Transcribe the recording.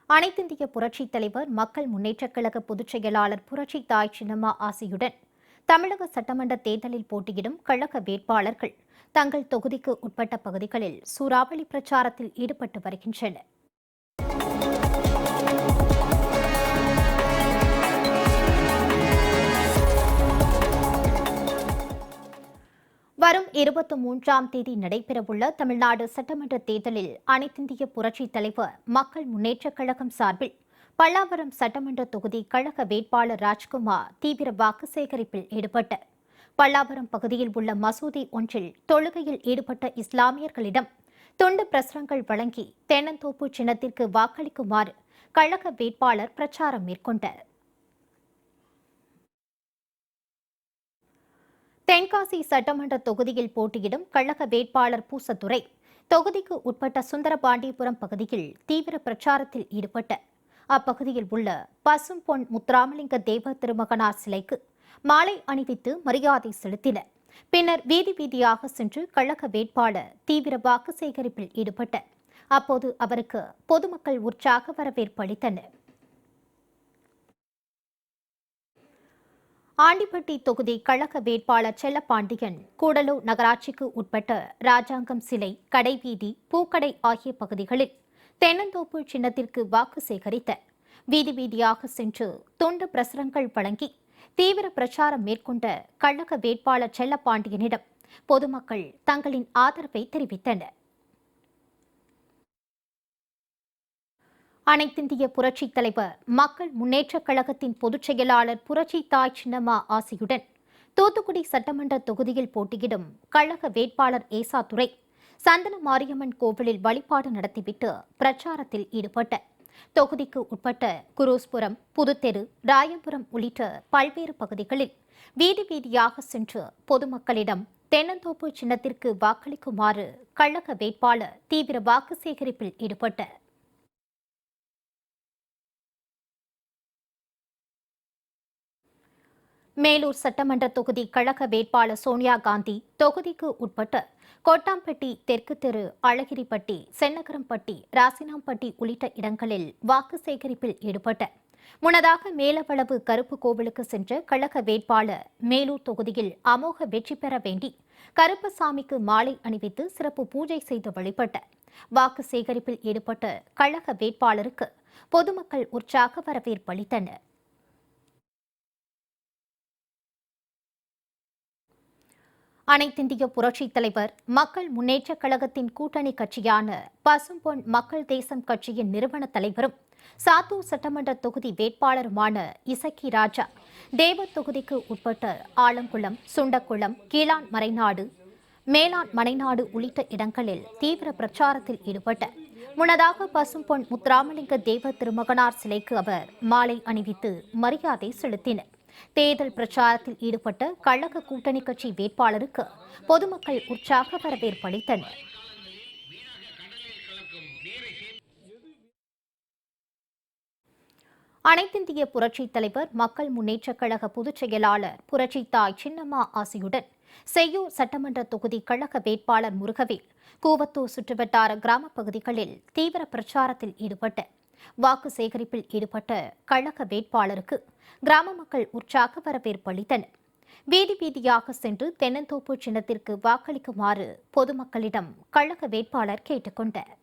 அனைத்திந்திய புரட்சித் தலைவர் மக்கள் முன்னேற்றக் கழக பொதுச் செயலாளர் புரட்சி தாய் சின்னம்மா ஆசியுடன் தமிழக சட்டமன்ற தேர்தலில் போட்டியிடும் கழக வேட்பாளர்கள் தங்கள் தொகுதிக்கு உட்பட்ட பகுதிகளில் சூறாவளி பிரச்சாரத்தில் ஈடுபட்டு வருகின்றனர். வரும் 23ஆம் தேதி நடைபெறவுள்ள தமிழ்நாடு சட்டமன்ற தேர்தலில் அனைத்திந்திய புரட்சித் தலைவர் மக்கள் முன்னேற்றக் கழகம் சார்பில் பல்லாவரம் சட்டமன்ற தொகுதி கழக வேட்பாளர் ராஜ்குமார் தீவிர வாக்கு சேகரிப்பில் ஈடுபட்டார். பல்லாவரம் பகுதியில் உள்ள மசூதி ஒன்றில் தொழுகையில் ஈடுபட்ட இஸ்லாமியர்களிடம் துண்டு பிரசுரங்கள் வழங்கி தென்னந்தோப்பு சின்னத்திற்கு வாக்களிக்குமாறு கழக வேட்பாளர் பிரச்சாரம் மேற்கொண்டார். தென்காசி சட்டமன்ற தொகுதியில் போட்டியிடும் கழக வேட்பாளர் பூசத்துறை தொகுதிக்கு உட்பட்ட சுந்தரபாண்டியபுரம் பகுதியில் தீவிர பிரச்சாரத்தில் ஈடுபட்ட அப்பகுதியில் உள்ள பசும் பொன் முத்துராமலிங்க தேவ திருமகனார் சிலைக்கு மாலை அணிவித்து மரியாதை செலுத்தினர். பின்னர் வீதி வீதியாக சென்று கழக வேட்பாளர் தீவிர வாக்கு சேகரிப்பில் ஈடுபட்டார். அப்போது அவருக்கு பொதுமக்கள் உற்சாக வரவேற்பு அளித்தனர். ஆண்டிப்பட்டி தொகுதி கழக வேட்பாளர் செல்லப்பாண்டியன் கூடலூர் நகராட்சிக்கு உட்பட்ட ராஜாங்கம் சிலை, கடைவீதி, பூக்கடை ஆகிய பகுதிகளில் தென்னந்தோப்பு சின்னத்திற்கு வாக்கு சேகரித்தார். வீதி வீதியாக சென்று துண்டு பிரசுரங்கள் வழங்கி தீவிர பிரச்சாரம் மேற்கொண்ட கழக வேட்பாளர் செல்லப்பாண்டியனிடம் பொதுமக்கள் தங்களின் ஆதரவை தெரிவித்தனர். அனைத்திந்திய புரட்சித் தலைவர் மக்கள் முன்னேற்றக் கழகத்தின் பொதுச் செயலாளர் புரட்சி தாய் சின்னம்மா ஆசியுடன் தூத்துக்குடி சட்டமன்ற தொகுதியில் போட்டியிடும் கழக வேட்பாளர் ஏசாதுரை சந்தன மாரியம்மன் கோவிலில் வழிபாடு நடத்திவிட்டு பிரச்சாரத்தில் ஈடுபட்டார். தொகுதிக்கு உட்பட்ட குரூஸ்புரம், புதுத்தெரு, ராயபுரம் உள்ளிட்ட பல்வேறு பகுதிகளில் வீதி வீதியாக சென்று பொதுமக்களிடம் தென்னந்தோப்பு சின்னத்திற்கு வாக்களிக்குமாறு கழக வேட்பாளர் தீவிர வாக்கு சேகரிப்பில் ஈடுபட்டார். மேலூர் சட்டமன்ற தொகுதி கழக வேட்பாளர் சோனியா காந்தி தொகுதிக்கு உட்பட்ட கோட்டாம்பட்டி, தெற்கு தெரு, அழகிரிப்பட்டி, சென்னகரம்பட்டி, ராசினாம்பட்டி உள்ளிட்ட இடங்களில் வாக்கு சேகரிப்பில் ஈடுபட்டார். முன்னதாக மேலவளவு கருப்பு கோவிலுக்கு சென்ற கழக வேட்பாளர் மேலூர் தொகுதியில் அமோக வெற்றி பெற வேண்டி கருப்பசாமிக்கு மாலை அணிவித்து சிறப்பு பூஜை செய்து வழிபட்டார். வாக்கு சேகரிப்பில் ஈடுபட்ட கழக வேட்பாளருக்கு பொதுமக்கள் உற்சாக வரவேற்பு அளித்தனர். அனைத்திந்திய புரட்சித் தலைவர் மக்கள் முன்னேற்றக் கழகத்தின் கூட்டணி கட்சியான பசும்பொன் மக்கள் தேசம் கட்சியின் நிறுவன தலைவரும் சாத்தூர் சட்டமன்ற தொகுதி வேட்பாளருமான இசக்கி ராஜா தேவர் தொகுதிக்கு உட்பட்ட ஆலங்குளம், சுண்டக்குளம், கீழான் மறைநாடு, மேலான் மனைநாடு உள்ளிட்ட இடங்களில் தீவிர பிரச்சாரத்தில் ஈடுபட்டார். முன்னதாக பசும்பொன் முத்துராமலிங்க தேவ திருமகனார் சிலைக்கு அவர் மாலை அணிவித்து மரியாதை செலுத்தினர். தேர்தல் பிரச்சாரத்தில் ஈடுபட்ட கழக கூட்டணி கட்சி வேட்பாளருக்கு பொதுமக்கள் உற்சாக வரவேற்பு அளித்தனர். அனைத்திந்திய புரட்சித் தலைவர் மக்கள் முன்னேற்றக் கழக பொதுச் செயலாளர் புரட்சி தாய் சின்னம்மா ஆசியுடன் செய்யூர் சட்டமன்ற தொகுதி கழக வேட்பாளர் முருகவேல் கூவத்தூர் சுற்றுவட்டார கிராம பகுதிகளில் தீவிர பிரச்சாரத்தில் ஈடுபட்டார். வாக்கு சேகரிப்பில் ஈடுபட்ட கழக வேட்பாளருக்கு கிராம மக்கள் உற்சாக வரவேற்பு அளித்தனர். வீதி வீதியாக சென்று தென்னந்தோப்பு சின்னத்திற்கு வாக்களிக்குமாறு பொதுமக்களிடம் கழக வேட்பாளர் கேட்டுக் கொண்டார்.